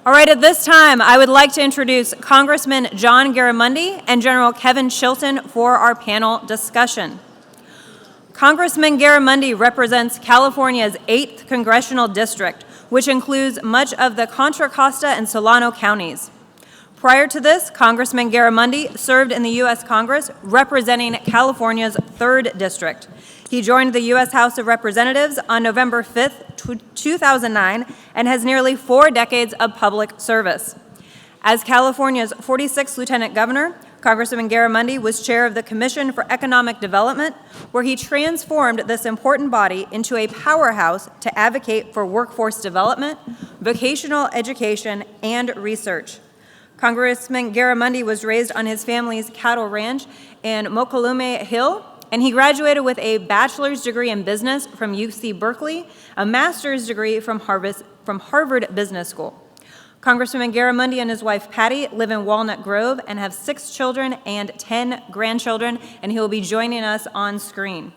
All right, at this time, I would like to introduce Congressman John Garamendi and General Kevin Chilton for our panel discussion. Congressman Garamendi represents California's 8th Congressional District, which includes much of the Contra Costa and Solano counties. Prior to this, Congressman Garamendi served in the U.S. Congress representing California's 3rd District. He joined the U.S. House of Representatives on November 5, 2009, and has nearly 4 decades of public service. As California's 46th Lieutenant Governor, Congressman Garamendi was chair of the Commission for Economic Development, where he transformed this important body into a powerhouse to advocate for workforce development, vocational education, and research. Congressman Garamendi was raised on his family's cattle ranch in Mokelumne Hill, and he graduated with a bachelor's degree in business from UC Berkeley, a master's degree from Harvard Business School. Congressman Garamendi and his wife Patty live in Walnut Grove and have 6 children and 10 grandchildren, and he will be joining us on screen.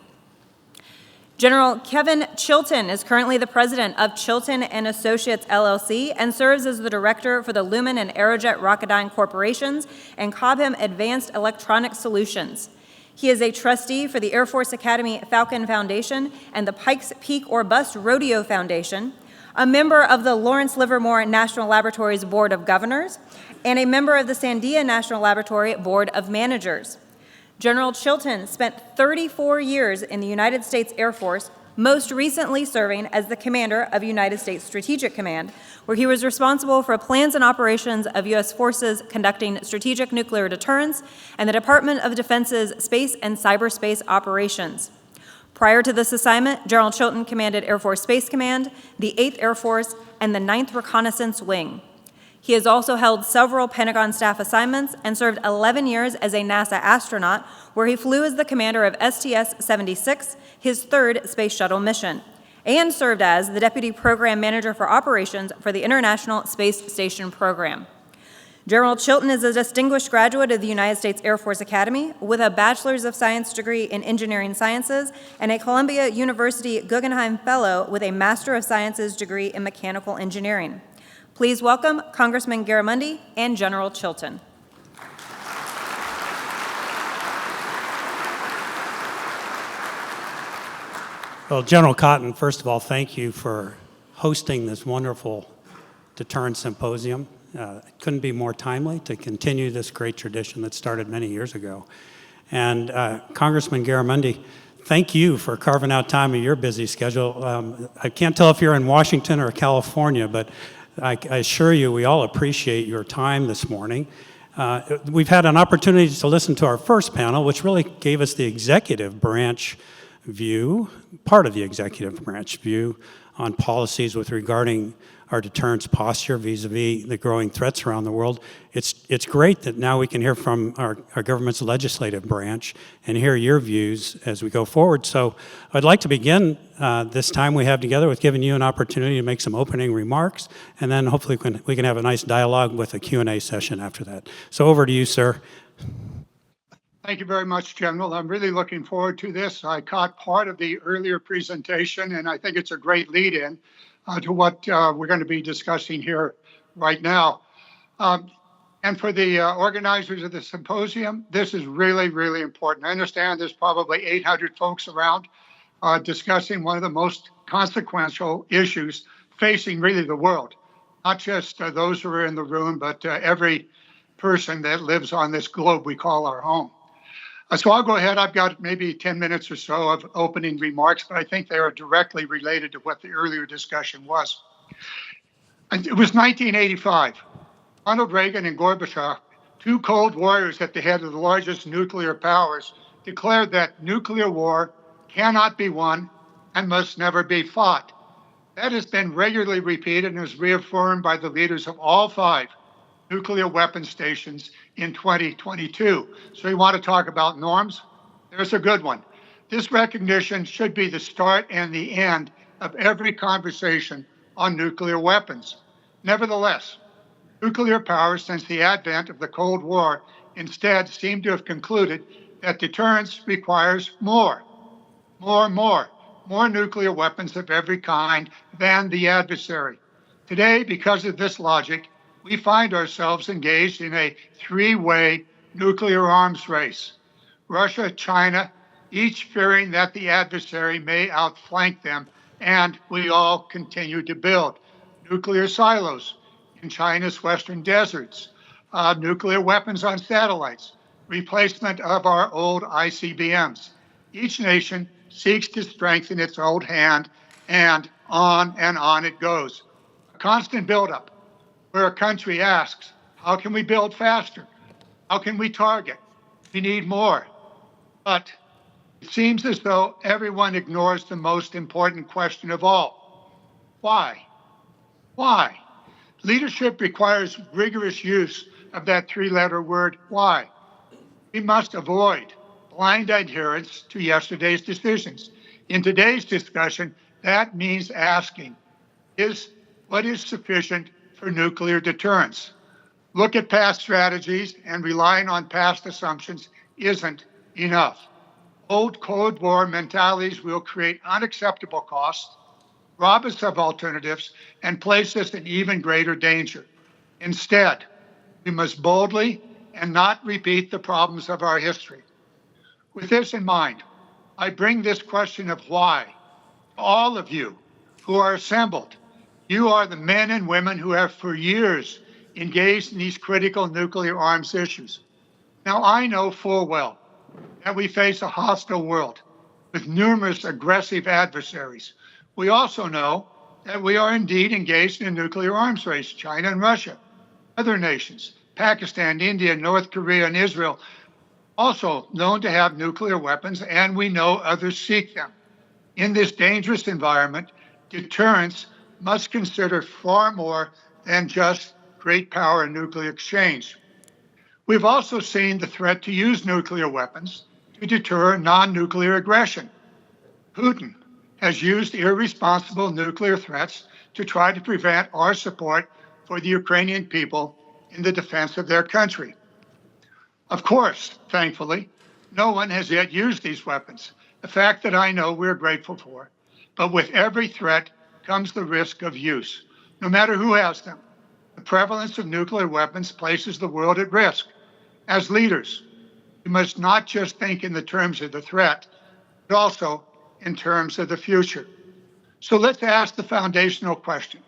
General Kevin Chilton is currently the president of Chilton and Associates LLC and serves as the director for the Lumen and Aerojet Rocketdyne Corporations and Cobham Advanced Electronic Solutions. He is a trustee for the Air Force Academy Falcon Foundation and the Pikes Peak or Bust Rodeo Foundation, a member of the Lawrence Livermore National Laboratories Board of Governors, and a member of the Sandia National Laboratory Board of Managers. General Chilton spent 34 years in the United States Air Force, most recently serving as the commander of United States Strategic Command, where he was responsible for plans and operations of U.S. forces conducting strategic nuclear deterrence and the Department of Defense's space and cyberspace operations. Prior to this assignment, General Chilton commanded Air Force Space Command, the 8th Air Force, and the 9th Reconnaissance Wing. He has also held several Pentagon staff assignments and served 11 years as a NASA astronaut, where he flew as the commander of STS-76, his 3rd space shuttle mission, and served as the deputy program manager for operations for the International Space Station program. General Chilton is a distinguished graduate of the United States Air Force Academy with a Bachelor's of Science degree in Engineering Sciences and a Columbia University Guggenheim Fellow with a Master of Sciences degree in Mechanical Engineering. Please welcome Congressman Garamendi and General Chilton. Well, General Cotton, first of all, thank you for hosting this wonderful deterrence symposium. It couldn't be more timely to continue this great tradition that started many years ago. And Congressman Garamendi, thank you for carving out time in your busy schedule. I can't tell if you're in Washington or California, but I assure you we all appreciate your time this morning. We've had an opportunity to listen to our first panel, which really gave us the executive branch view, part of the executive branch view on policies with regarding our deterrence posture vis-a-vis the growing threats around the world. It's great that now we can hear from our government's legislative branch and hear your views as we go forward. So I'd like to begin this time we have together with giving you an opportunity to make some opening remarks, and then hopefully we can have a nice dialogue with a Q&A session after that. So over to you, sir. Thank you very much, General. I'm really looking forward to this. I caught part of the earlier presentation, and I think it's a great lead-in to what we're going to be discussing here right now. And for the organizers of the symposium, this is really, really important. I understand there's probably 800 folks around discussing one of the most consequential issues facing really the world, not just those who are in the room, but every person that lives on this globe we call our home. So I'll go ahead. I've got maybe 10 minutes or so of opening remarks, but I think they are directly related to what the earlier discussion was. And it was 1985. Ronald Reagan and Gorbachev, 2 Cold Warriors at the head of the largest nuclear powers, declared that nuclear war cannot be won and must never be fought. That has been regularly repeated and is reaffirmed by the leaders of all 5 nuclear weapon stations in 2022. So you want to talk about norms? There's a good one. This recognition should be the start and the end of every conversation on nuclear weapons. Nevertheless, nuclear powers since the advent of the Cold War instead seem to have concluded that deterrence requires more nuclear weapons of every kind than the adversary. Today, because of this logic, we find ourselves engaged in a three-way nuclear arms race. Russia, China, each fearing that the adversary may outflank them, and we all continue to build nuclear silos in China's western deserts, nuclear weapons on satellites, replacement of our old ICBMs. Each nation seeks to strengthen its own hand, and on it goes. A constant buildup where a country asks, how can we build faster? How can we target? We need more. But it seems as though everyone ignores the most important question of all. Why? Why? Leadership requires rigorous use of that three-letter word, why. We must avoid blind adherence to yesterday's decisions. In today's discussion, that means asking, what is sufficient for nuclear deterrence? Look at past strategies, and relying on past assumptions isn't enough. Old Cold War mentalities will create unacceptable costs, rob us of alternatives, and place us in even greater danger. Instead, we must boldly and not repeat the problems of our history. With this in mind, I bring this question of why to all of you who are assembled. You are the men and women who have for years engaged in these critical nuclear arms issues. Now, I know full well that we face a hostile world with numerous aggressive adversaries. We also know that we are indeed engaged in a nuclear arms race, China and Russia. Other nations, Pakistan, India, North Korea, and Israel, also known to have nuclear weapons, and we know others seek them. In this dangerous environment, deterrence must consider far more than just great power and nuclear exchange. We've also seen the threat to use nuclear weapons to deter non-nuclear aggression. Putin has used irresponsible nuclear threats to try to prevent our support for the Ukrainian people in the defense of their country. Of course, thankfully, no one has yet used these weapons, a fact that I know we're grateful for. But with every threat comes the risk of use, no matter who has them. The prevalence of nuclear weapons places the world at risk. As leaders, we must not just think in the terms of the threat, but also in terms of the future. So let's ask the foundational question.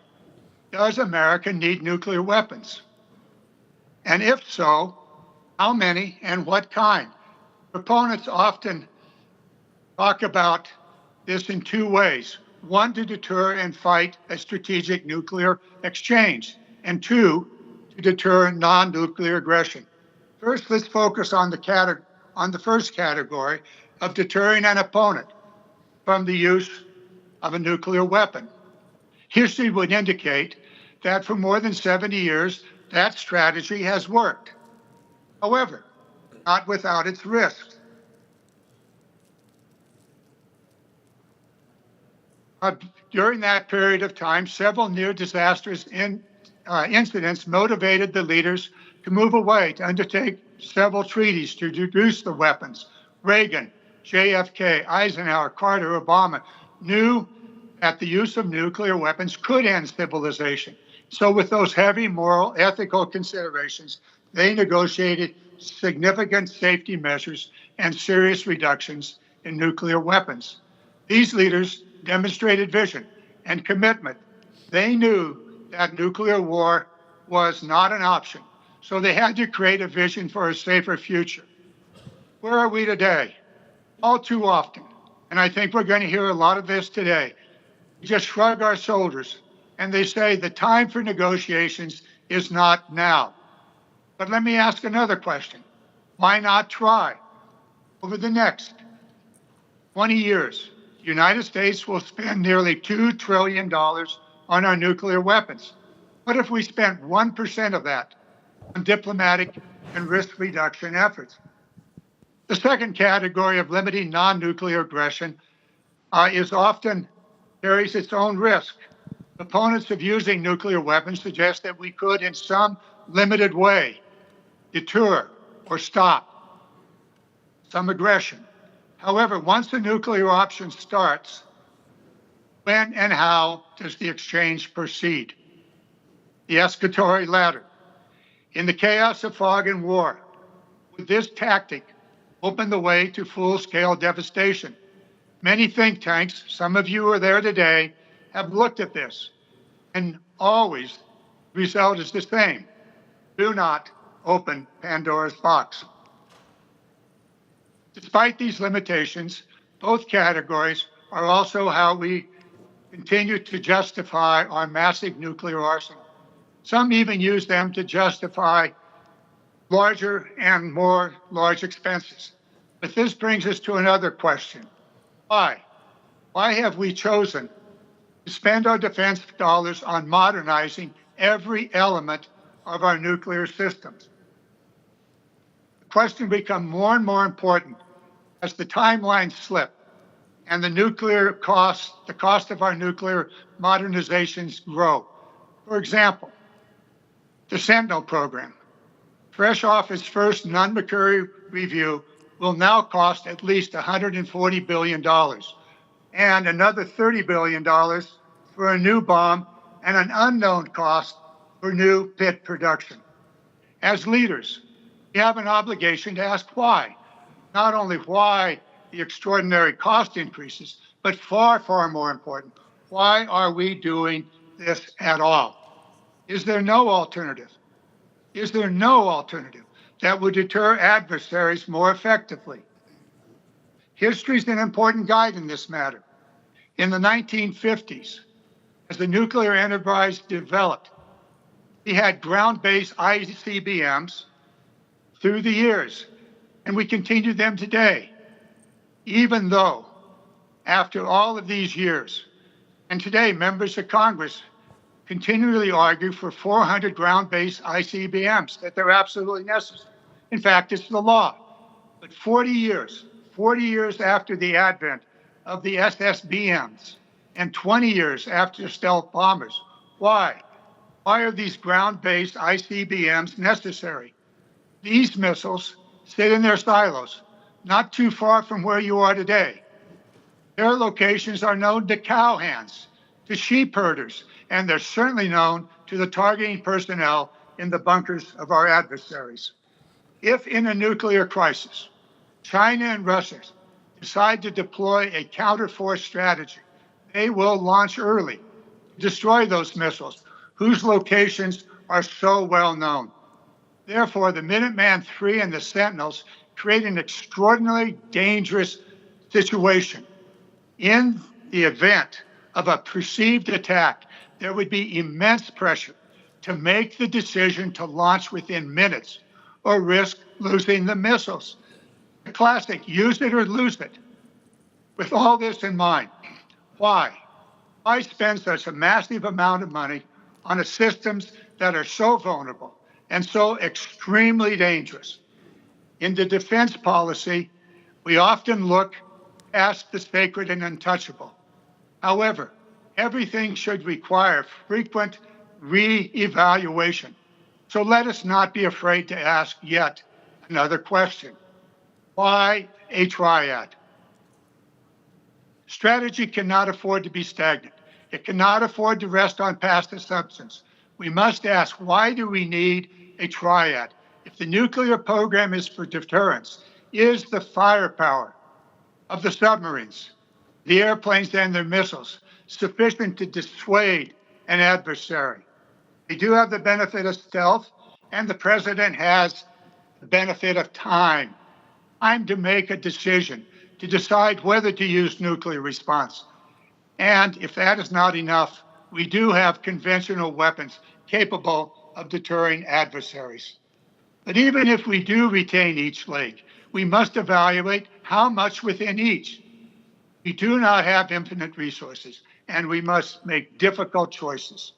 Does America need nuclear weapons? And if so, how many and what kind? Proponents often talk about this in two ways. One, to deter and fight a strategic nuclear exchange, and two, to deter non-nuclear aggression. First, let's focus on the first category of deterring an opponent from the use of a nuclear weapon. History would indicate that for more than 70 years, that strategy has worked. However, not without its risks. During that period of time, several near disastrous incidents motivated the leaders to move away, to undertake several treaties to reduce the weapons. Reagan, JFK, Eisenhower, Carter, Obama knew that the use of nuclear weapons could end civilization. So with those heavy moral, ethical considerations, they negotiated significant safety measures and serious reductions in nuclear weapons. These leaders demonstrated vision and commitment. They knew that nuclear war was not an option, so they had to create a vision for a safer future. Where are we today? All too often, and I think we're going to hear a lot of this today, we just shrug our shoulders and they say the time for negotiations is not now. But let me ask another question. Why not try? Over the next 20 years, the United States will spend nearly $2 trillion on our nuclear weapons. What if we spent 1% of that on diplomatic and risk reduction efforts? The second category of limiting non-nuclear aggression often carries its own risk. Opponents of using nuclear weapons suggest that we could, in some limited way, deter or stop some aggression. However, once the nuclear option starts, when and how does the exchange proceed? The escalatory ladder. In the chaos of fog and war, would this tactic open the way to full-scale devastation? Many think tanks, some of you are there today, have looked at this, and always the result is the same. Do not open Pandora's box. Despite these limitations, both categories are also how we continue to justify our massive nuclear arsenal. Some even use them to justify larger and more large expenses. But this brings us to another question. Why? Why have we chosen to spend our defense dollars on modernizing every element of our nuclear systems? The question becomes more and more important as the timelines slip and the cost of our nuclear modernizations grow. For example, the Sentinel program, fresh off its first Nunn-McCurry review, will now cost at least $140 billion and another $30 billion for a new bomb and an unknown cost for new pit production. As leaders, we have an obligation to ask why. Not only why the extraordinary cost increases, but far, far more important, why are we doing this at all? Is there no alternative? Is there no alternative that would deter adversaries more effectively? History is an important guide in this matter. In the 1950s, as the nuclear enterprise developed, we had ground-based ICBMs through the years, and we continue them today, even though after all of these years, and today members of Congress continually argue for 400 ground-based ICBMs, that they're absolutely necessary. In fact, it's the law. But 40 years after the advent of the SSBMs and 20 years after stealth bombers, why? Why are these ground-based ICBMs necessary? These missiles sit in their silos, not too far from where you are today. Their locations are known to cowhands, to sheep herders, and they're certainly known to the targeting personnel in the bunkers of our adversaries. If in a nuclear crisis, China and Russia decide to deploy a counterforce strategy, they will launch early to destroy those missiles whose locations are so well known. Therefore, the Minuteman III and the Sentinels create an extraordinarily dangerous situation. In the event of a perceived attack, there would be immense pressure to make the decision to launch within minutes or risk losing the missiles. The classic, use it or lose it. With all this in mind, why? Why spend such a massive amount of money on systems that are so vulnerable and so extremely dangerous? In the defense policy, we often look past the sacred and untouchable. However, everything should require frequent re-evaluation. So let us not be afraid to ask yet another question. Why a triad? Strategy cannot afford to be stagnant. It cannot afford to rest on past assumptions. We must ask, why do we need a triad? If the nuclear program is for deterrence, is the firepower of the submarines, the airplanes and their missiles sufficient to dissuade an adversary? They do have the benefit of stealth, and the president has the benefit of time to make a decision, to decide whether to use nuclear response. And if that is not enough, we do have conventional weapons capable of deterring adversaries. But even if we do retain each leg, we must evaluate how much within each. We do not have infinite resources, and we must make difficult choices.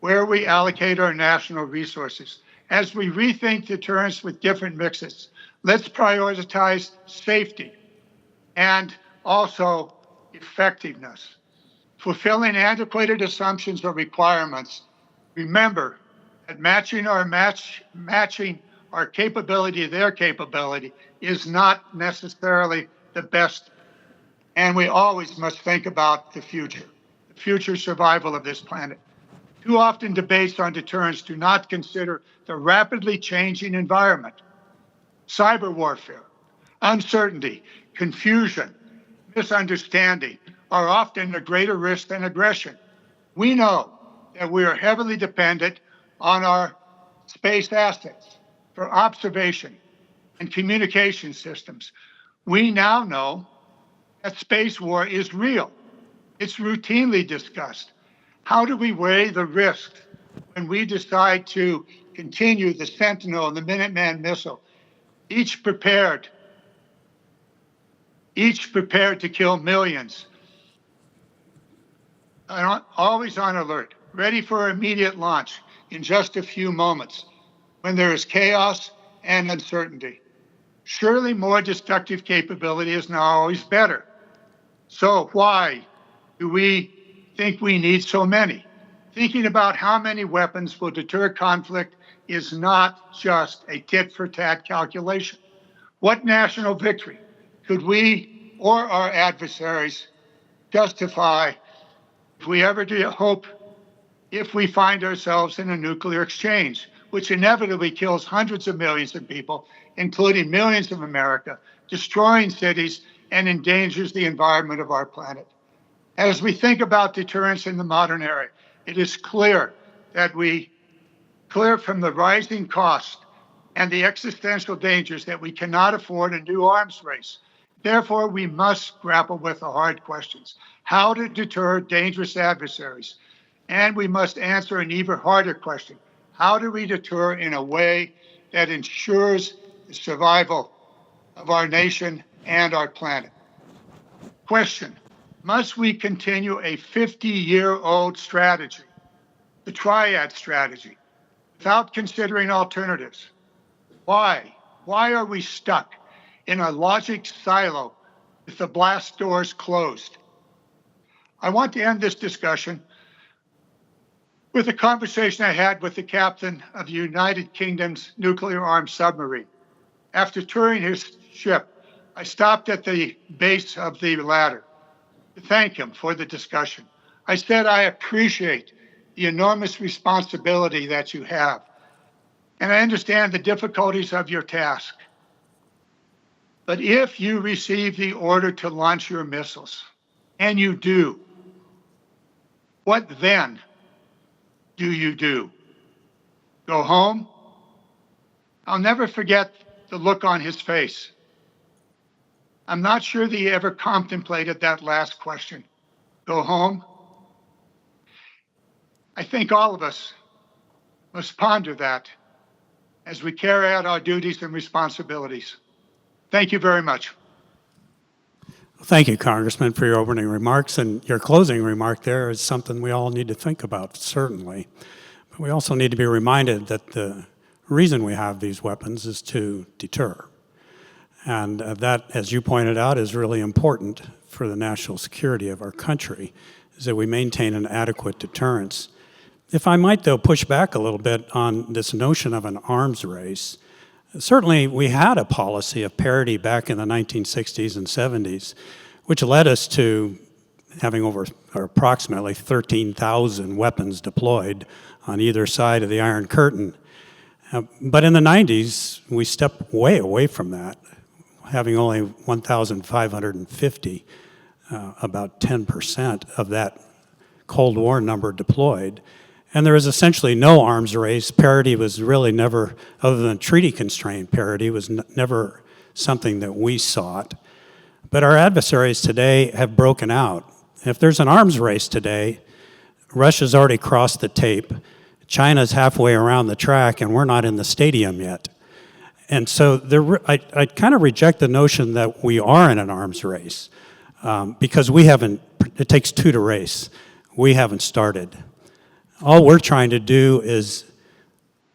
Where we allocate our national resources. As we rethink deterrence with different mixes, let's prioritize safety and also effectiveness. Fulfilling antiquated assumptions or requirements. Remember that matching our capability to their capability is not necessarily the best. And we always must think about the future survival of this planet. Too often debates on deterrence do not consider the rapidly changing environment. Cyber warfare, uncertainty, confusion, misunderstanding are often a greater risk than aggression. We know that we are heavily dependent on our space assets for observation and communication systems. We now know that space war is real. It's routinely discussed. How do we weigh the risks when we decide to continue the Sentinel and the Minuteman missile, each prepared to kill millions, and always on alert, ready for immediate launch in just a few moments when there is chaos and uncertainty? Surely more destructive capability is not always better. So why do we think we need so many? Thinking about how many weapons will deter conflict is not just a tit-for-tat calculation. What national victory could we or our adversaries justify if we ever do hope if we find ourselves in a nuclear exchange, which inevitably kills hundreds of millions of people, including millions of America, destroying cities and endangers the environment of our planet? As we think about deterrence in the modern era, it is clear from the rising cost and the existential dangers that we cannot afford a new arms race. Therefore, we must grapple with the hard questions: how to deter dangerous adversaries. And we must answer an even harder question: how do we deter in a way that ensures the survival of our nation and our planet? Question: must we continue a 50-year-old strategy, the triad strategy, without considering alternatives? Why? Why are we stuck in a logic silo with the blast doors closed? I want to end this discussion with a conversation I had with the captain of the United Kingdom's nuclear-armed submarine. After touring his ship, I stopped at the base of the ladder to thank him for the discussion. I said, I appreciate the enormous responsibility that you have, and I understand the difficulties of your task. But if you receive the order to launch your missiles, and you do, what then do you do? Go home? I'll never forget the look on his face. I'm not sure that he ever contemplated that last question. Go home? I think all of us must ponder that as we carry out our duties and responsibilities. Thank you very much. Thank you, Congressman, for your opening remarks. And your closing remark there is something we all need to think about, certainly. But we also need to be reminded that the reason we have these weapons is to deter. And that, as you pointed out, is really important for the national security of our country, is that we maintain an adequate deterrence. If I might, though, push back a little bit on this notion of an arms race, certainly we had a policy of parity back in the 1960s and 70s, which led us to having over or approximately 13,000 weapons deployed on either side of the Iron Curtain. But in the 90s, we stepped way away from that, having only 1,550, about 10% of that Cold War number deployed. And there was essentially no arms race. Parity was really never, other than treaty-constrained parity, was never something that we sought. But our adversaries today have broken out. If there's an arms race today, Russia's already crossed the tape. China's halfway around the track, and we're not in the stadium yet. And so I kind of reject the notion that we are in an arms race because we haven't, it takes two to race. We haven't started. All we're trying to do is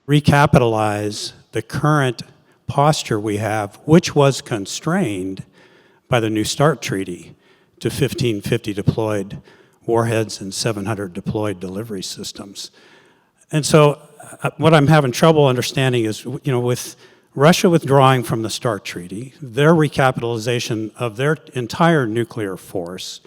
recapitalize the current posture we have, which was constrained by the New START Treaty to 1,550 deployed warheads and 700 deployed delivery systems. And so what I'm having trouble understanding is, with Russia withdrawing from the START Treaty, their recapitalization of their entire nuclear force,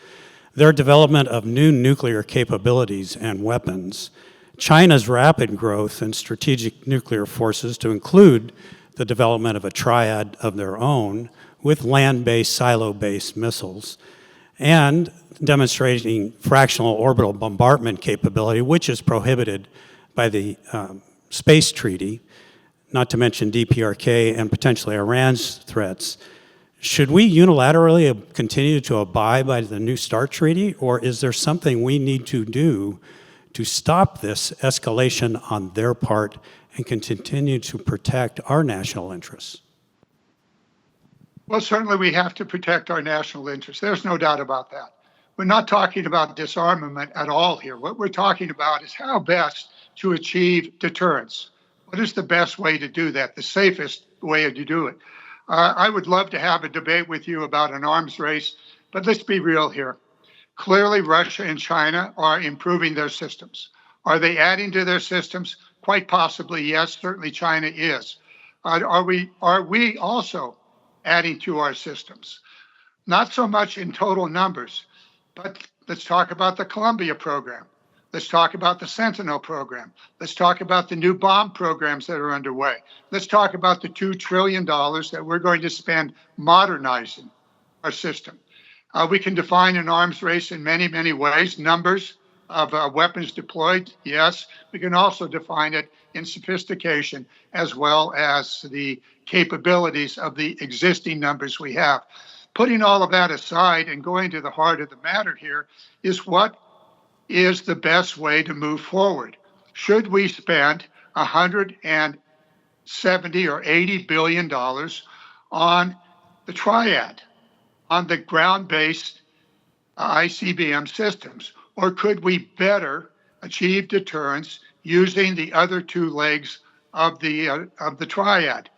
their development of new nuclear capabilities and weapons China's rapid growth in strategic nuclear forces to include the development of a triad of their own with land-based, silo-based missiles, and demonstrating fractional orbital bombardment capability, which is prohibited by the Space Treaty, not to mention DPRK and potentially Iran's threats. Should we unilaterally continue to abide by the New START Treaty, or is there something we need to do to stop this escalation on their part and continue to protect our national interests? Well, certainly we have to protect our national interests. There's no doubt about that. We're not talking about disarmament at all here. What we're talking about is how best to achieve deterrence. What is the best way to do that, the safest way to do it? I would love to have a debate with you about an arms race, but let's be real here. Clearly, Russia and China are improving their systems. Are they adding to their systems? Quite possibly, yes. Certainly, China is. Are we also adding to our systems? Not so much in total numbers, but let's talk about the Columbia program. Let's talk about the Sentinel program. Let's talk about the new bomb programs that are underway. Let's talk about the $2 trillion that we're going to spend modernizing our system. We can define an arms race in many, many ways. Numbers of weapons deployed, yes. We can also define it in sophistication as well as the capabilities of the existing numbers we have. Putting all of that aside and going to the heart of the matter here is what is the best way to move forward. Should we spend $170 or $80 billion on the triad, on the ground-based ICBM systems? Or could we better achieve deterrence using the other two legs of the triad?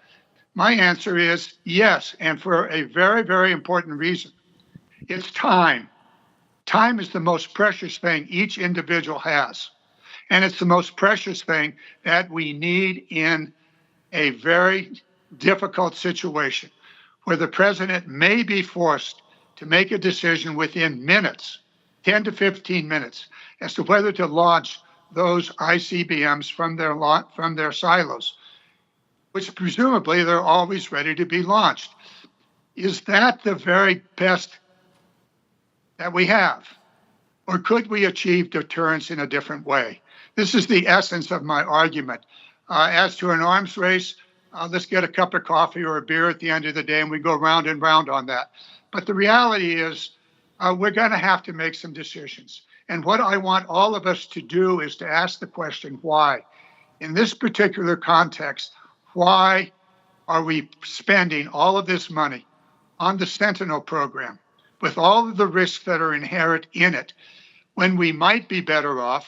My answer is yes, and for a very, very important reason. It's time. Time is the most precious thing each individual has. And it's the most precious thing that we need in a very difficult situation where the president may be forced to make a decision within minutes, 10 to 15 minutes, as to whether to launch those ICBMs from their silos, which presumably they're always ready to be launched. Is that the very best that we have? Or could we achieve deterrence in a different way? This is the essence of my argument. As to an arms race, let's get a cup of coffee or a beer at the end of the day and we go round and round on that. But the reality is we're going to have to make some decisions. And what I want all of us to do is to ask the question, why? In this particular context, why are we spending all of this money on the Sentinel program with all of the risks that are inherent in it when we might be better off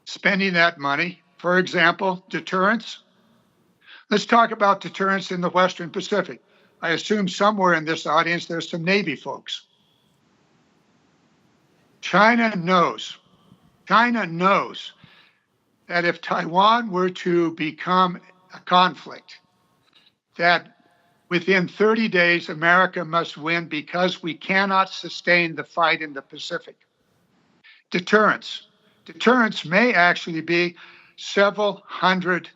spending that money, for example, deterrence? Let's talk about deterrence in the Western Pacific. I assume somewhere in this audience there's some Navy folks. China knows that if Taiwan were to become a conflict, that within 30 days, America must win because we cannot sustain the fight in the Pacific. Deterrence. Deterrence may actually be several hundred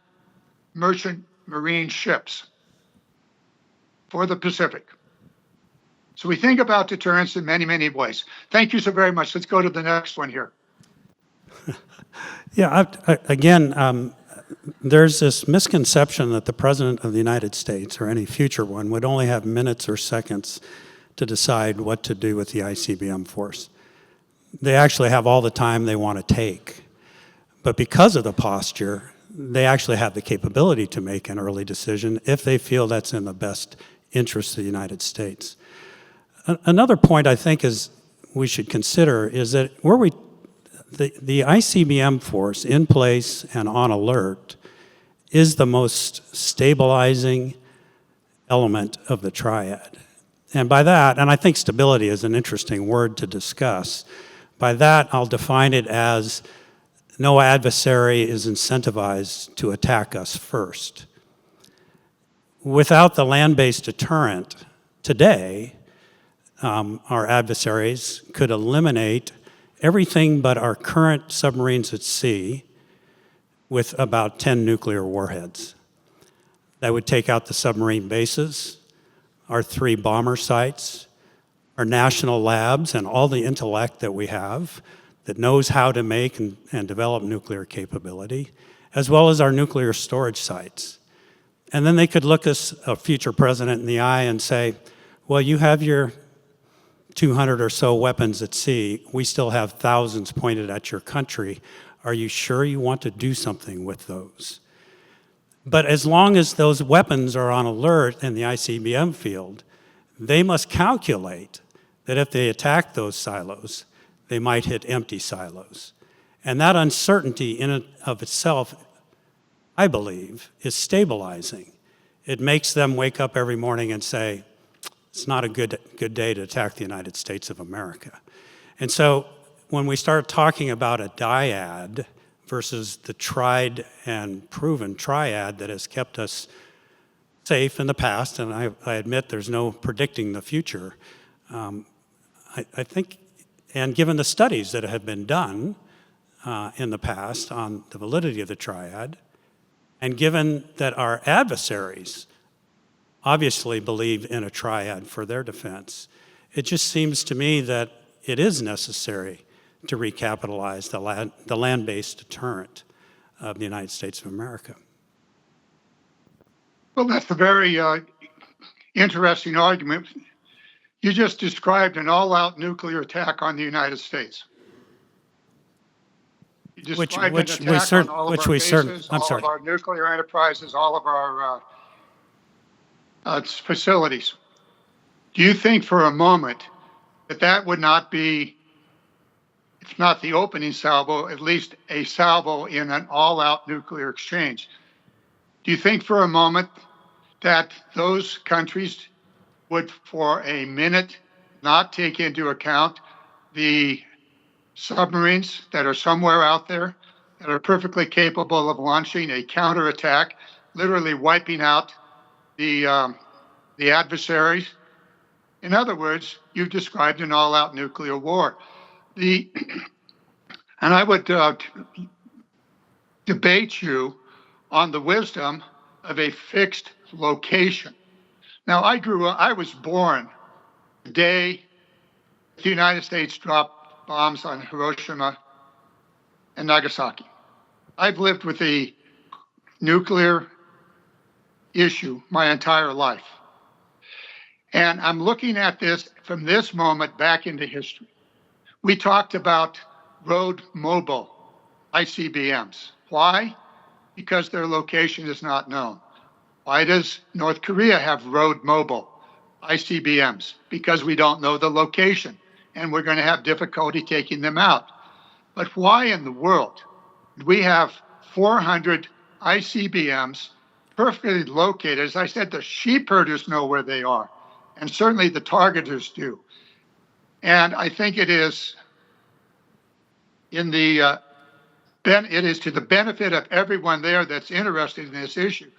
merchant marine ships for the Pacific. So we think about deterrence in many, many ways. Thank you so very much. Let's go to the next one here. Yeah, again, there's this misconception that the President of the United States, or any future one, would only have minutes or seconds to decide what to do with the ICBM force. They actually have all the time they want to take. But because of the posture, they actually have the capability to make an early decision if they feel that's in the best interest of the United States. Another point I think is we should consider is that the ICBM force in place and on alert is the most stabilizing element of the triad. And by that, and I think stability is an interesting word to discuss, by that I'll define it as no adversary is incentivized to attack us first. Without the land-based deterrent today, our adversaries could eliminate everything but our current submarines at sea with about 10 nuclear warheads. That would take out the submarine bases, our 3 bomber sites, our national labs, and all the intellect that we have that knows how to make and develop nuclear capability, as well as our nuclear storage sites. And then they could look us, a future president, in the eye and say, well, you have your 200 or so weapons at sea. We still have thousands pointed at your country. Are you sure you want to do something with those? But as long as those weapons are on alert in the ICBM field, they must calculate that if they attack those silos, they might hit empty silos. And that uncertainty in and of itself, I believe, is stabilizing. It makes them wake up every morning and say, it's not a good day to attack the United States of America. And so when we start talking about a dyad versus the tried and proven triad that has kept us safe in the past, and I admit there's no predicting the future, I think, and given the studies that have been done in the past on the validity of the triad, and given that our adversaries obviously believe in a triad for their defense, it just seems to me that it is necessary to recapitalize the land-based deterrent of the United States of America. Well, that's a very interesting argument. You just described an all-out nuclear attack on the United States. You described an attack on all of our bases, all of our nuclear enterprises, all of our facilities. Do you think for a moment that that would not be, if not the opening salvo, at least a salvo in an all-out nuclear exchange? Do you think for a moment that those countries would for a minute not take into account the submarines that are somewhere out there that are perfectly capable of launching a counterattack, literally wiping out the adversaries? In other words, you've described an all-out nuclear war. And I would debate you on the wisdom of a fixed location. Now, I was born the day the United States dropped bombs on Hiroshima and Nagasaki. I've lived with the nuclear issue my entire life. And I'm looking at this from this moment back into history. We talked about road mobile ICBMs. Why? Because their location is not known. Why does North Korea have road mobile ICBMs? Because we don't know the location, and we're going to have difficulty taking them out. But why in the world do we have 400 ICBMs perfectly located? As I said, the sheep herders know where they are, and certainly the targeters do. And I think it is it is to the benefit of everyone there that's interested in this issue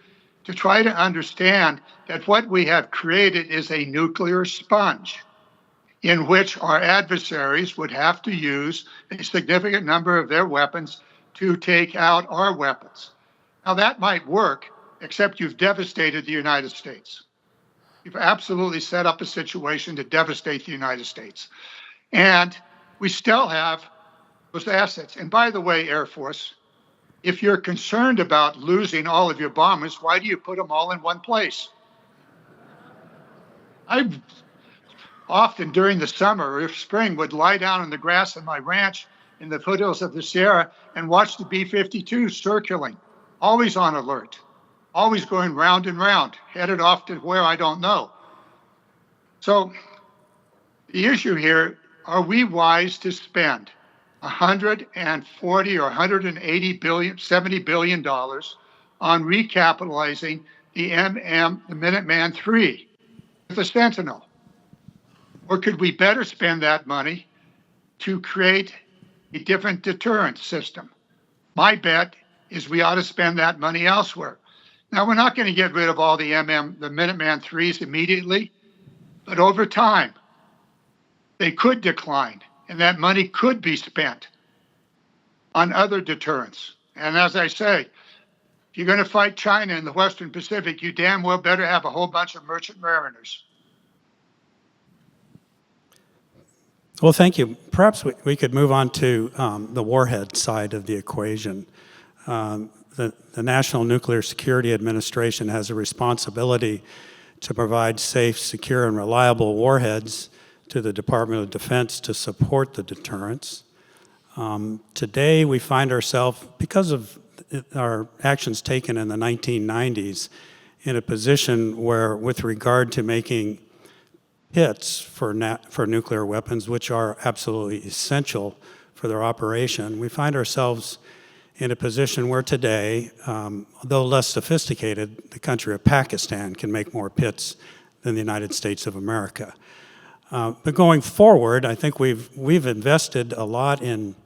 to try to understand that what we have created is a nuclear sponge in which our adversaries would have to use a significant number of their weapons to take out our weapons. Now, that might work, except you've devastated the United States. You've absolutely set up a situation to devastate the United States. And we still have those assets. And by the way, Air Force, if you're concerned about losing all of your bombers, why do you put them all in one place? I often during the summer or spring would lie down on the grass of my ranch in the foothills of the Sierra and watch the B-52 circling, always on alert, always going round and round, headed off to where I don't know. So the issue here, are we wise to spend $140 or $180 billion, $70 billion on recapitalizing the Minuteman III with the Sentinel? Or could we better spend that money to create a different deterrent system? My bet is we ought to spend that money elsewhere. Now, we're not going to get rid of all the Minuteman IIIs immediately, but over time, they could decline, and that money could be spent on other deterrents, And as I say, if you're going to fight China in the Western Pacific, you damn well better have a whole bunch of merchant mariners. Well, thank you. Perhaps we could move on to the warhead side of the equation. The National Nuclear Security Administration has a responsibility to provide safe, secure, and reliable warheads to the Department of Defense to support the deterrence. Today, we find ourselves, because of our actions taken in the 1990s, in a position where, with regard to making pits for nuclear weapons, which are absolutely essential for their operation, we find ourselves in a position where today, though less sophisticated, the country of Pakistan can make more pits than the United States of America. But going forward, I think we've invested a lot in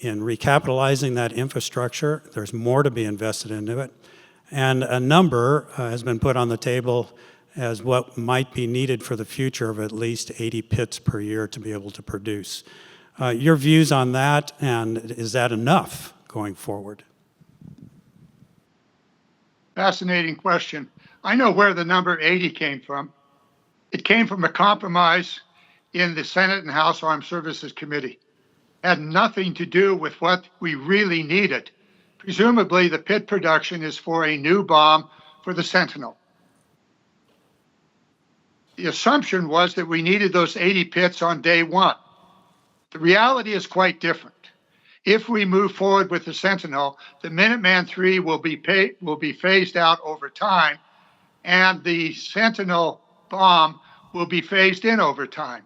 recapitalizing that infrastructure. There's more to be invested into it. And a number has been put on the table as what might be needed for the future of at least 80 pits per year to be able to produce. Your views on that, and is that enough going forward? Fascinating question. I know where the number 80 came from. It came from a compromise in the Senate and House Armed Services Committee. It had nothing to do with what we really needed. Presumably, the pit production is for a new bomb for the Sentinel. The assumption was that we needed those 80 pits on day one. The reality is quite different. If we move forward with the Sentinel, the Minuteman III will be phased out over time, and the Sentinel bomb will be phased in over time.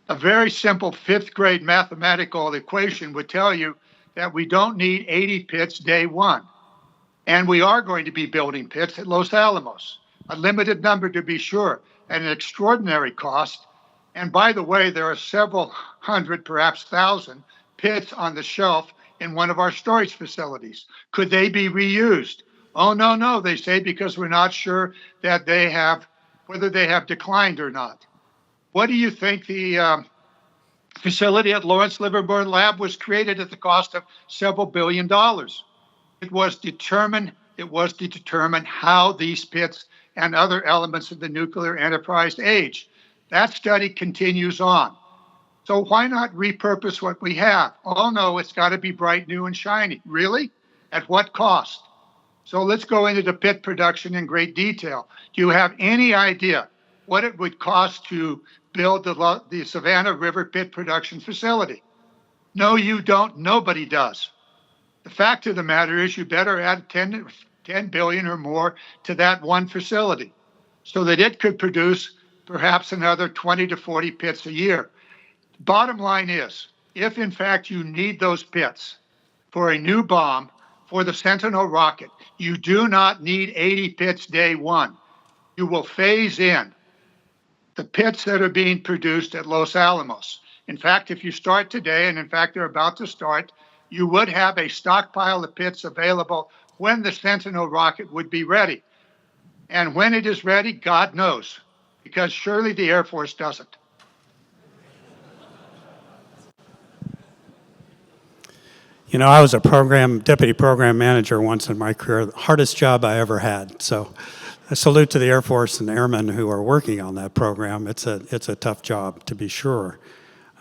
A very simple fifth grade mathematical equation would tell you that we don't need 80 pits day one. And we are going to be building pits at Los Alamos, a limited number to be sure, at an extraordinary cost. And by the way, there are several hundred, perhaps thousand, pits on the shelf in one of our storage facilities. Could they be reused? Oh, no, they say, because we're not sure that whether they have declined or not. What do you think the facility at Lawrence Livermore Lab was created at the cost of several $billion? It was to determine how these pits and other elements of the nuclear enterprise age. That study continues on. So why not repurpose what we have? Oh no, it's got to be bright, new, and shiny. Really? At what cost? So let's go into the pit production in great detail. Do you have any idea what it would cost to build the Savannah River pit production facility? No, you don't. Nobody does. The fact of the matter is you better add 10 billion or more to that one facility so that it could produce perhaps another 20 to 40 pits a year. Bottom line is, if in fact you need those pits for a new bomb for the Sentinel rocket, you do not need 80 pits day one. You will phase in the pits that are being produced at Los Alamos. In fact, if you start today, and in fact they're about to start, you would have a stockpile of pits available when the Sentinel rocket would be ready. And when it is ready, God knows, because surely the Air Force doesn't. You know, I was a deputy program manager once in my career, the hardest job I ever had. So a salute to the Air Force and airmen who are working on that program. It's a tough job, to be sure.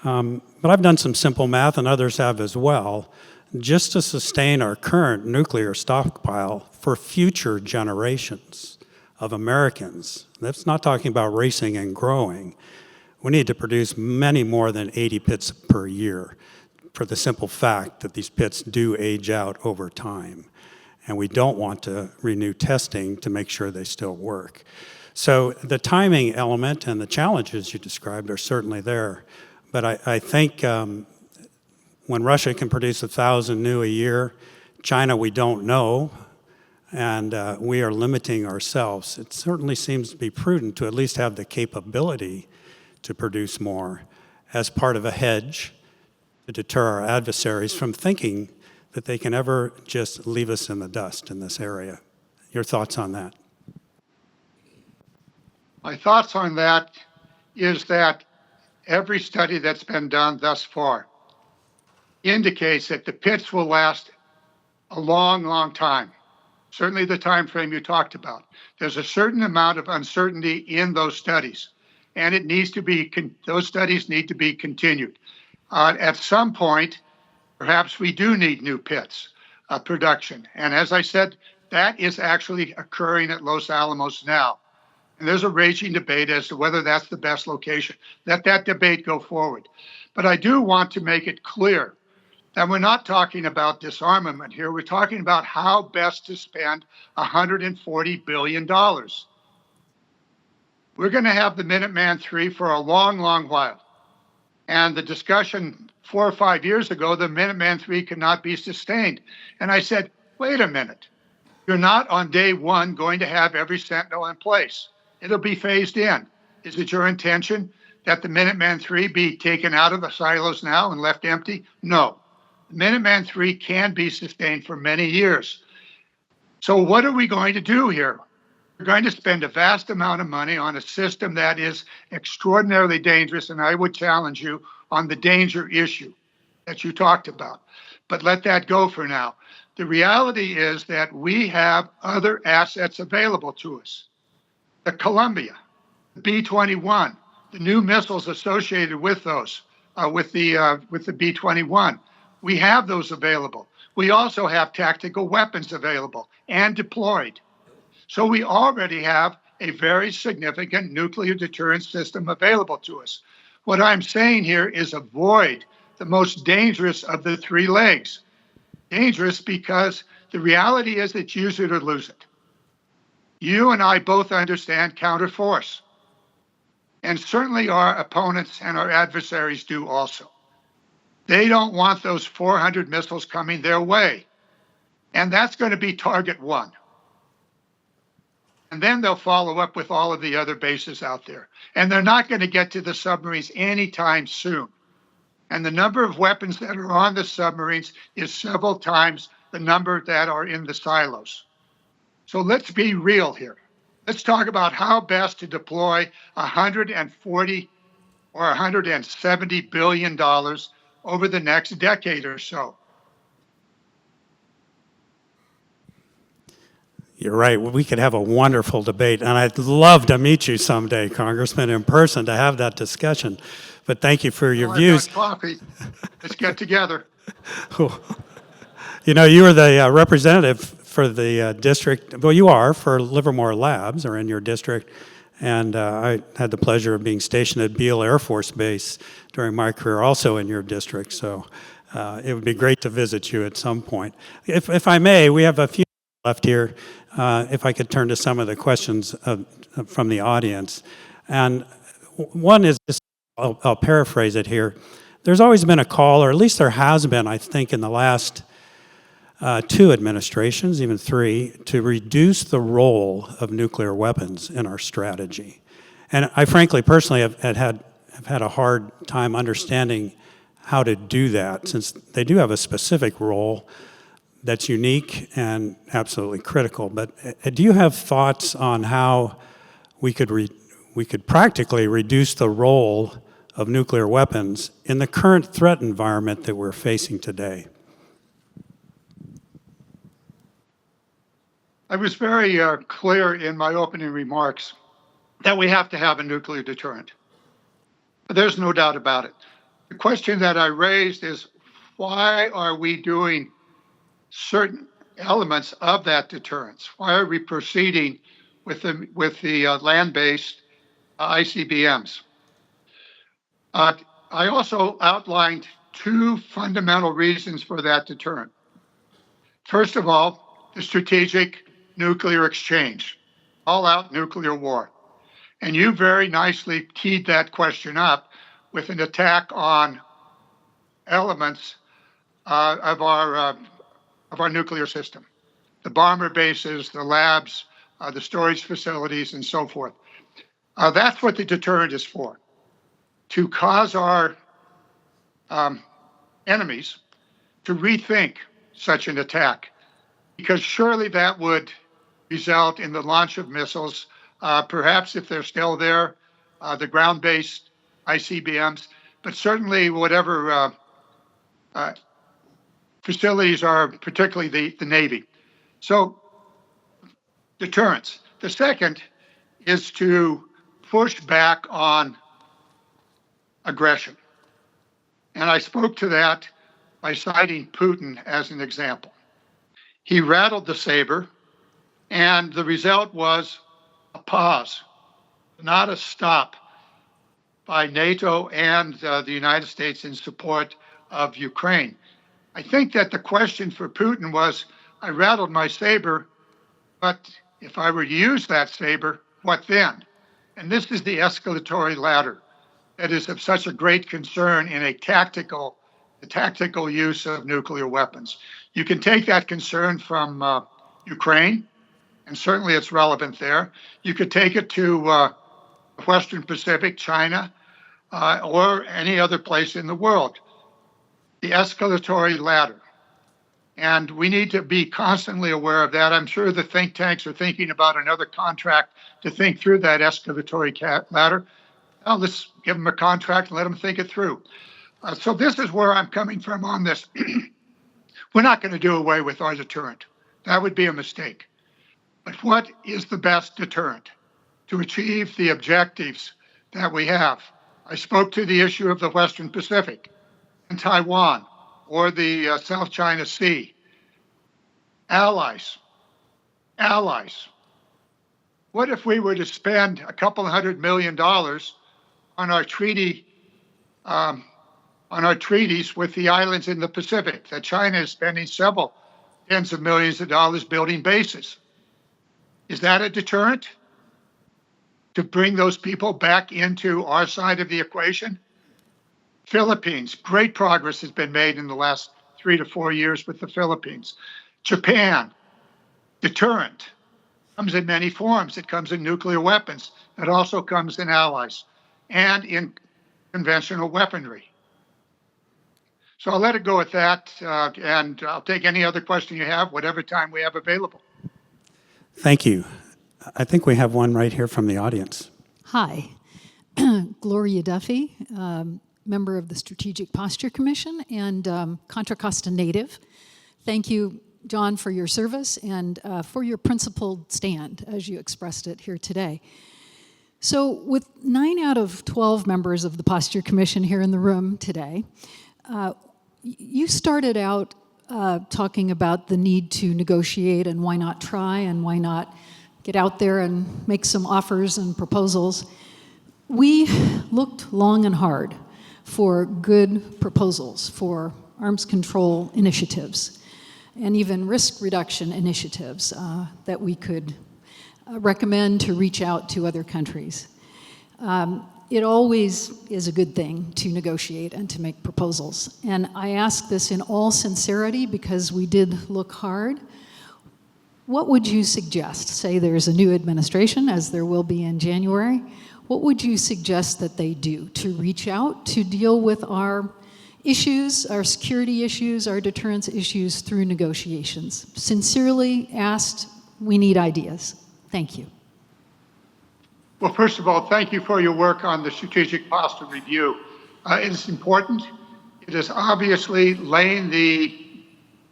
But I've done some simple math, and others have as well, just to sustain our current nuclear stockpile for future generations of Americans. That's not talking about racing and growing. We need to produce many more than 80 pits per year, for the simple fact that these pits do age out over time. And we don't want to renew testing to make sure they still work. So the timing element and the challenges you described are certainly there. But I think when Russia can produce 1,000 new a year, China we don't know, and we are limiting ourselves. It certainly seems to be prudent to at least have the capability to produce more as part of a hedge to deter our adversaries from thinking that they can ever just leave us in the dust in this area. Your thoughts on that? My thoughts on that is that every study that's been done thus far indicates that the pits will last a long, long time. Certainly the time frame you talked about. There's a certain amount of uncertainty in those studies, and it needs to be those studies need to be continued. At some point, perhaps we do need new pits production, and as I said, that is actually occurring at Los Alamos now. And there's a raging debate as to whether that's the best location. Let that debate go forward. But I do want to make it clear that we're not talking about disarmament here. We're talking about how best to spend $140 billion. We're going to have the Minuteman III for a long, long while. And the discussion 4 or 5 years ago, the Minuteman III cannot be sustained. And I said, wait a minute. You're not on day one going to have every Sentinel in place. It'll be phased in. Is it your intention that the Minuteman III be taken out of the silos now and left empty? No. Minuteman III can be sustained for many years. So what are we going to do here? We're going to spend a vast amount of money on a system that is extraordinarily dangerous, and I would challenge you on the danger issue that you talked about. But let that go for now. The reality is that we have other assets available to us. The Columbia, the B-21, the new missiles associated with those, with the B-21. We have those available. We also have tactical weapons available and deployed. So we already have a very significant nuclear deterrence system available to us. What I'm saying here is avoid the most dangerous of the three legs. Dangerous because the reality is that use it or lose it. You and I both understand counterforce. And certainly our opponents and our adversaries do also. They don't want those 400 missiles coming their way. And that's going to be target one. And then they'll follow up with all of the other bases out there. And they're not going to get to the submarines anytime soon. And the number of weapons that are on the submarines is several times the number that are in the silos. So let's be real here. Let's talk about how best to deploy $140 or $170 billion over the next decade or so. You're right. We could have a wonderful debate, and I'd love to meet you someday, Congressman, in person to have that discussion. But thank you for your views. I've got coffee. Let's get together. You know, you were the representative for the district. Well, you are for Livermore Labs, or in your district. And I had the pleasure of being stationed at Beale Air Force Base during my career, also in your district. So it would be great to visit you at some point. If I may, we have a few left here. If I could turn to some of the questions from the audience. And one is, I'll paraphrase it here. There's always been a call, or at least there has been, I think, in the last 2 administrations, even 3, to reduce the role of nuclear weapons in our strategy. And I frankly, personally, have had a hard time understanding how to do that, since they do have a specific role that's unique and absolutely critical. But do you have thoughts on how we could practically reduce the role of nuclear weapons in the current threat environment that we're facing today? I was very clear in my opening remarks that we have to have a nuclear deterrent. But there's no doubt about it. The question that I raised is, why are we doing certain elements of that deterrence? Why are we proceeding with the land-based ICBMs? I also outlined 2 fundamental reasons for that deterrent. First of all, the strategic nuclear exchange, all-out nuclear war. And you very nicely teed that question up with an attack on elements of our nuclear system, the bomber bases, the labs, the storage facilities, and so forth. That's what the deterrent is for, to cause our enemies to rethink such an attack, because surely that would result in the launch of missiles, perhaps if they're still there, the ground-based ICBMs, but certainly whatever facilities are particularly the Navy. So deterrence. The second is to push back on aggression. And I spoke to that by citing Putin as an example. He rattled the saber, and the result was a pause, not a stop, by NATO and the United States in support of Ukraine. I think that the question for Putin was, I rattled my saber, but if I were to use that saber, what then? And this is the escalatory ladder that is of such a great concern in the tactical use of nuclear weapons. You can take that concern from Ukraine, and certainly it's relevant there. You could take it to the Western Pacific, China, or any other place in the world. The escalatory ladder. And we need to be constantly aware of that. I'm sure the think tanks are thinking about another contract to think through that escalatory ladder. Well, let's give them a contract and let them think it through. So this is where I'm coming from on this. We're not going to do away with our deterrent. That would be a mistake. But what is the best deterrent to achieve the objectives that we have? I spoke to the issue of the Western Pacific and Taiwan or the South China Sea. Allies. What if we were to spend a couple $100 million on our treaties with the islands in the Pacific that China is spending several tens of millions of dollars building bases? Is that a deterrent to bring those people back into our side of the equation? Philippines, great progress has been made in the last 3 to 4 years with the Philippines. Japan, deterrent, comes in many forms. It comes in nuclear weapons. It also comes in allies and in conventional weaponry. So I'll let it go at that, and I'll take any other question you have, whatever time we have available. Thank you. I think we have one right here from the audience. Hi, Gloria Duffy, member of the Strategic Posture Commission and Contra Costa native. Thank you, John, for your service and for your principled stand, as you expressed it here today. So with 9 out of 12 members of the Posture Commission here in the room today, you started out talking about the need to negotiate and why not try and why not get out there and make some offers and proposals. We looked long and hard for good proposals for arms control initiatives and even risk reduction initiatives that we could recommend to reach out to other countries. It always is a good thing to negotiate and to make proposals. And I ask this in all sincerity because we did look hard. What would you suggest? Say there's a new administration, as there will be in January. What would you suggest that they do to reach out, to deal with our issues, our security issues, our deterrence issues through negotiations? Sincerely asked, we need ideas. Thank you. Well, first of all, thank you for your work on the Strategic Posture Review. It is important. It is obviously laying the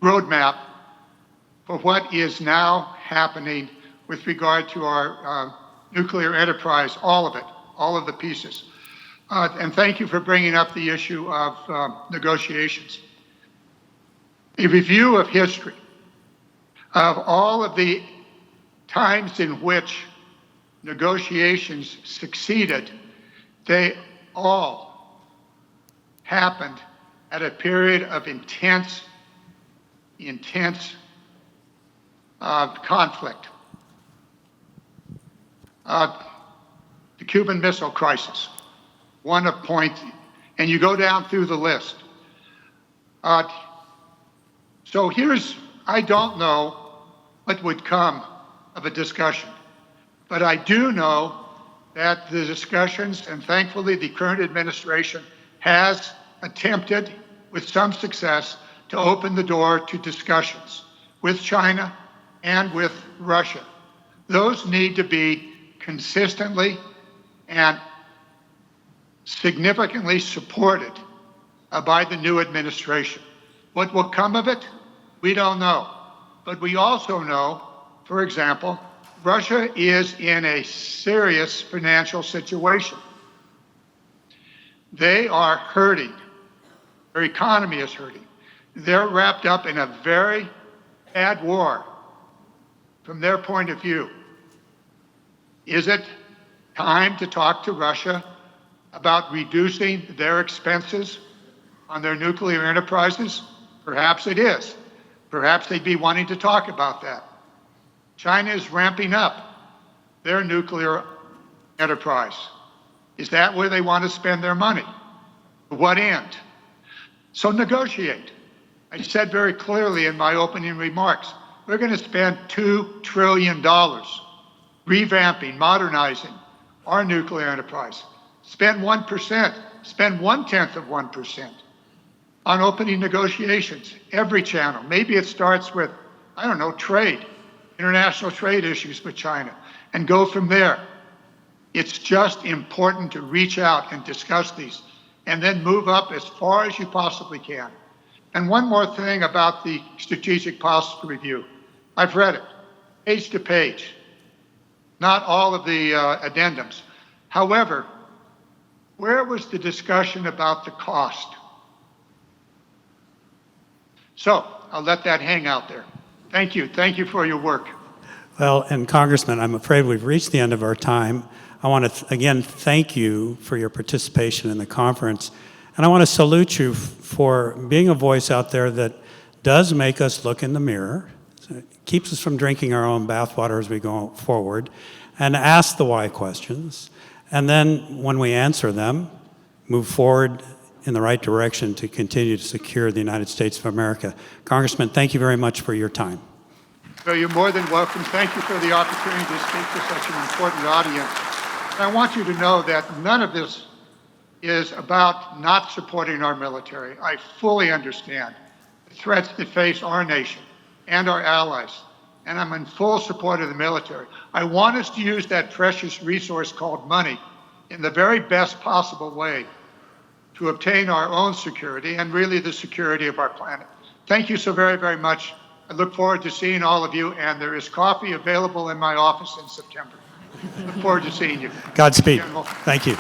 roadmap for what is now happening with regard to our nuclear enterprise, all of it, all of the pieces. And thank you for bringing up the issue of negotiations. A review of history of all of the times in which negotiations succeeded, they all happened at a period of intense conflict. The Cuban Missile Crisis, one of point, and you go down through the list. So I don't know what would come of a discussion, but I do know that the discussions, and thankfully the current administration has attempted with some success to open the door to discussions with China and with Russia. Those need to be consistently and significantly supported by the new administration. What will come of it? We don't know. But we also know, for example, Russia is in a serious financial situation. They are hurting. Their economy is hurting. They're wrapped up in a very bad war from their point of view. Is it time to talk to Russia about reducing their expenses on their nuclear enterprises? Perhaps it is. Perhaps they'd be wanting to talk about that. China is ramping up their nuclear enterprise. Is that where they want to spend their money? To what end? So negotiate. I said very clearly in my opening remarks, we're going to spend $2 trillion revamping, modernizing our nuclear enterprise. Spend 1%, spend 0.1% on opening negotiations, every channel. Maybe it starts with, I don't know, trade, international trade issues with China, and go from there. It's just important to reach out and discuss these, and then move up as far as you possibly can. And one more thing about the Strategic Posture Review. I've read it, page to page, not all of the addendums. However, where was the discussion about the cost? So I'll let that hang out there. Thank you. Thank you for your work. Well, and Congressman, I'm afraid we've reached the end of our time. I want to again thank you for your participation in the conference. And I want to salute you for being a voice out there that does make us look in the mirror, so it keeps us from drinking our own bathwater as we go forward, and ask the why questions. And then when we answer them, move forward in the right direction to continue to secure the United States of America. Congressman, thank you very much for your time. So you're more than welcome. Thank you for the opportunity to speak to such an important audience. And I want you to know that none of this is about not supporting our military. I fully understand the threats that face our nation and our allies, and I'm in full support of the military. I want us to use that precious resource called money in the very best possible way to obtain our own security and really the security of our planet. Thank you so very, very much. I look forward to seeing all of you, and there is coffee available in my office in September. Look forward to seeing you. Godspeed. General. Thank you.